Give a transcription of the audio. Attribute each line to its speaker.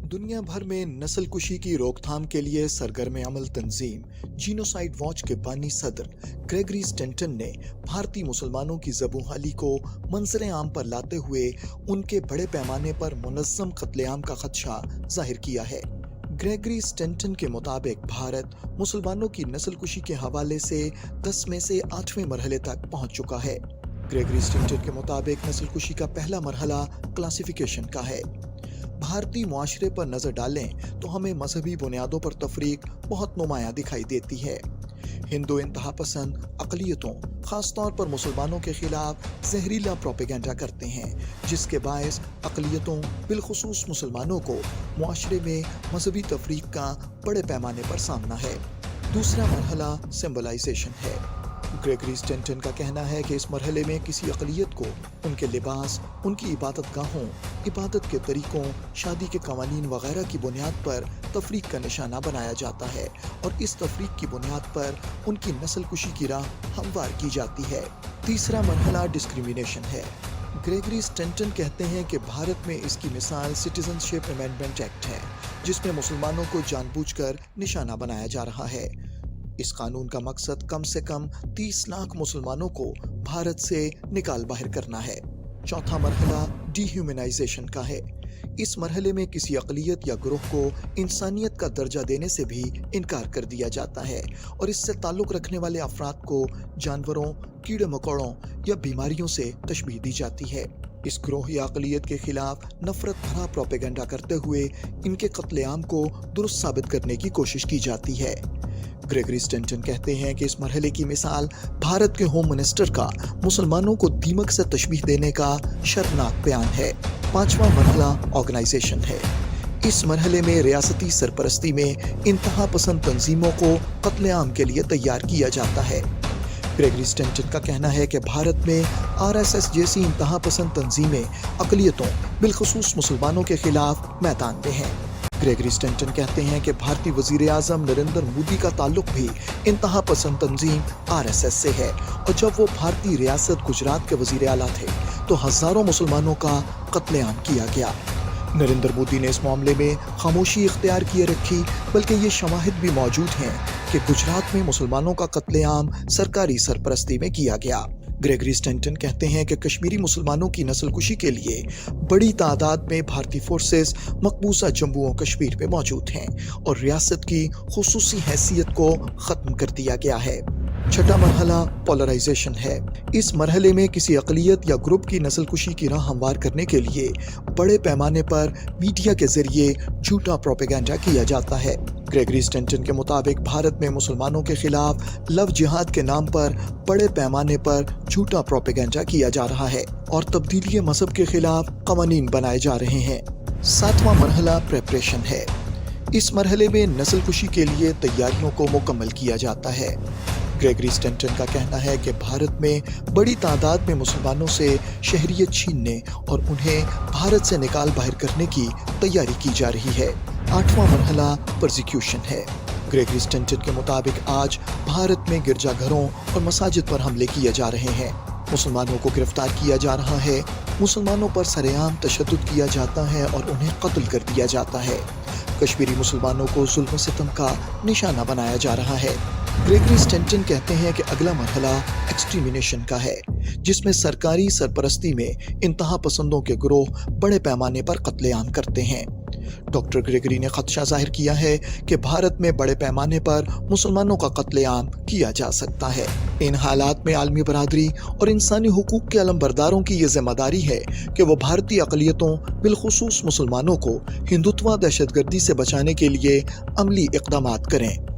Speaker 1: दुनिया भर में नस्ल कुशी की रोकथाम के लिए सरगर्म अमल तंजीम जीनोसाइड वॉच के बानी सदर ग्रेगरी स्टेंटन ने भारतीय मुसलमानों की ज़बूहाली को मंजर आम पर लाते हुए उनके बड़े पैमाने पर मुनज़्ज़म कत्लेआम का खदशा जाहिर किया है। ग्रेगरी स्टेंटन के मुताबिक भारत मुसलमानों की नस्ल कुशी के हवाले से 10 में से 8वें मरहले तक पहुंच चुका है। ग्रेगरी स्टेंटन के मुताबिक नस्ल कुशी का पहला मरहला क्लासिफिकेशन का है। भारतीय मुआशरे पर नजर डालें तो हमें मजहबी बुनियादों पर तफरीक बहुत नुमायां दिखाई देती है। हिंदू इंतहा पसंद अकलियतों खास तौर पर मुसलमानों के खिलाफ जहरीला प्रोपेगेंडा करते हैं, जिसके बायस अकलियतों बिलखुसूस मुसलमानों को मुआशरे में मजहबी तफरीक का बड़े पैमाने पर सामना है। दूसरा मरहला सिंबलाइजेशन है। ग्रेगरी स्टेंटन का कहना है कि इस मरहले में किसी अक़लियत को उनके लिबास, उनकी इबादत गाहों, इबादत के तरीकों, शादी के कवानीन वगैरह की बुनियाद पर तफरीक का निशाना बनाया जाता है और इस तफरीक की बुनियाद पर उनकी नस्ल कुशी की राह हमवार की जाती है। तीसरा मरहला डिस्क्रिमिनेशन है। ग्रेगरी स्टेंटन कहते हैं कि भारत में इसकी मिसाल सिटीजनशिप अमेंडमेंट एक्ट है, जिसमें मुसलमानों को जानबूझकर निशाना बनाया जा रहा है। इस कानून का मकसद कम से कम 30 लाख मुसलमानों को भारत से निकाल बाहर करना है। चौथा मरहला डिह्यूमनाइजेशन का है। इस मरहले में किसी अक़लियत या ग्रोह को इंसानियत का दर्जा देने से भी इनकार कर दिया जाता है और इससे ताल्लुक़ रखने वाले अफराद को जानवरों, कीड़े मकोड़ों या बीमारियों से तशबीह दी जाती है। इस ग्रोह या अक़लियत के खिलाफ नफरत भरा प्रोपेगेंडा करते हुए इनके कत्लेआम को दुरुस्त साबित करने की कोशिश की जाती है। ग्रेगरी स्टेंटन कहते हैं कि इस मरहले की मिसाल भारत के होम मिनिस्टर का मुसलमानों को दीमक से तशबीह देने का शर्मनाक बयान है। पांचवा मरहला ऑर्गेनाइजेशन है। इस मरहले में रियासती सरपरस्ती में इंतहा पसंद तंजीमों को कत्लेआम के लिए तैयार किया जाता है। ग्रेगरी स्टेंटन का कहना है कि भारत में RSS जैसी इंतहा पसंद तंजीमें अक़लियतों बिलखुसूस मुसलमानों के खिलाफ मैदान में हैं। ग्रेगरी स्टेंटन कहते हैं कि भारतीय वज़ीर आज़म नरेंद्र मोदी का ताल्लुक भी इंतहा पसंद तंजीम RSS से है और जब वो भारतीय रियासत गुजरात के वज़ीर आला थे तो हज़ारों मुसलमानों का कत्लेआम किया गया। नरेंद्र मोदी ने इस मामले में खामोशी इख्तियार किए रखी, बल्कि ये शवाहिद भी मौजूद हैं कि गुजरात में मुसलमानों का कत्लेआम सरकारी सरपरस्ती में किया गया। ग्रेगरी स्टेंटन कहते हैं कि कश्मीरी मुसलमानों की नस्ल कुशी के लिए बड़ी तादाद में भारतीय फोर्सेस मकबूजा जम्मू और कश्मीर में मौजूद हैं और रियासत की खुसूसी हैसियत को ख़त्म कर दिया गया है। छठा मरहला पोलराइजेशन है। इस मरहले में किसी अक़लियत या ग्रुप की नस्ल कुशी की राह हमवार करने के लिए बड़े पैमाने पर मीडिया के जरिए झूठा प्रोपेगेंडा किया जाता है। ग्रेगरी स्टेंटन के मुताबिक भारत में मुसलमानों के खिलाफ लव जिहाद के नाम पर बड़े पैमाने पर झूठा प्रोपेगेंडा किया जा रहा है और तब्दीली मजहब के खिलाफ कवानीन बनाए जा रहे हैं। सातवां मरहला प्रेपरेशन है। इस मरहले में नस्ल कुशी के लिए तैयारियों को मुकम्मल किया जाता है। ग्रेगरी स्टेंटन का कहना है कि भारत में बड़ी तादाद में मुसलमानों से शहरियत छीनने और उन्हें भारत से निकाल बाहर करने की तैयारी की जा रही है। आठवां मरहला परसिक्यूशन है। ग्रेगरी स्टेंटन के मुताबिक आज भारत में गिरजाघरों और मसाजिद पर हमले किए जा रहे हैं। मुसलमानों को गिरफ्तार किया जा रहा है, मुसलमानों पर सरेआम तशद्दुद किया जाता है और उन्हें कत्ल कर दिया जाता है। कश्मीरी मुसलमानों को जुल्म सितम का निशाना बनाया जा रहा है। ग्रेगरी स्टेंटन कहते हैं कि अगला मरहला एक्सटर्मिनेशन का है, जिसमें सरकारी सरपरस्ती में इंतहा पसंदों के ग्रोह बड़े पैमाने पर कत्लेआम करते हैं। डॉक्टर ग्रेगरी ने खदशा जाहिर किया है कि भारत में बड़े पैमाने पर मुसलमानों का कत्लेआम किया जा सकता है। इन हालात में आलमी बरादरी और इंसानी हुकूक के अलमबरदारों की ये जिम्मेदारी है कि वो भारतीय अक़लियतों बिलखुसूस मुसलमानों को हिंदुत्व दहशतगर्दी से बचाने के लिए अमली इक़दामात करें।